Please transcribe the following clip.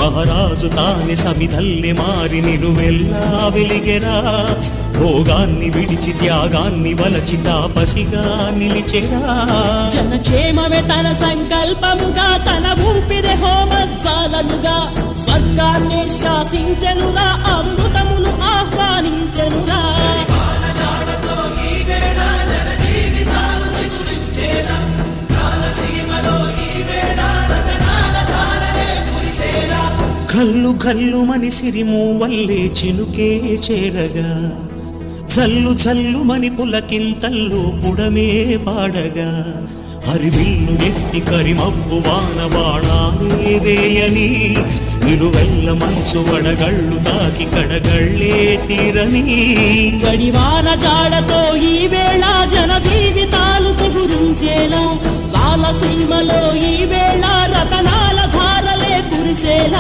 మహారాజు తానే సమిధల్లి మారి నిలువెల్లా వెలిగెరా భోగాన్ని విడిచి త్యాగాన్ని వలచి తాపసిగా నిలిచెరా జనక్షేమమే తన సంకల్పముగా తన ఊపిరి హోమజ్వాలలుగా స్వర్గాన్ని శాసించెనురా అమృతమును ఆహ్వానించెనురా కల్లు కల్లుమని సిరిమూవల్లే చినుకే చేరగా జల్లు జల్లుమని పులకింతల్లో పుడమే పాడగా హరివిల్లు ఎత్తి కరిమబ్బు వాన బాణాలే వేయని నిలువెల్ల మంచు వడగళ్ళు తాకి కడగళ్ళే తీరని చడివాన జాడతో ఈ వేళ జన జీవితాలు చిగురించేలా రాలసీమలో ఈ వేళ రతనాల ధారలే కురిసేలా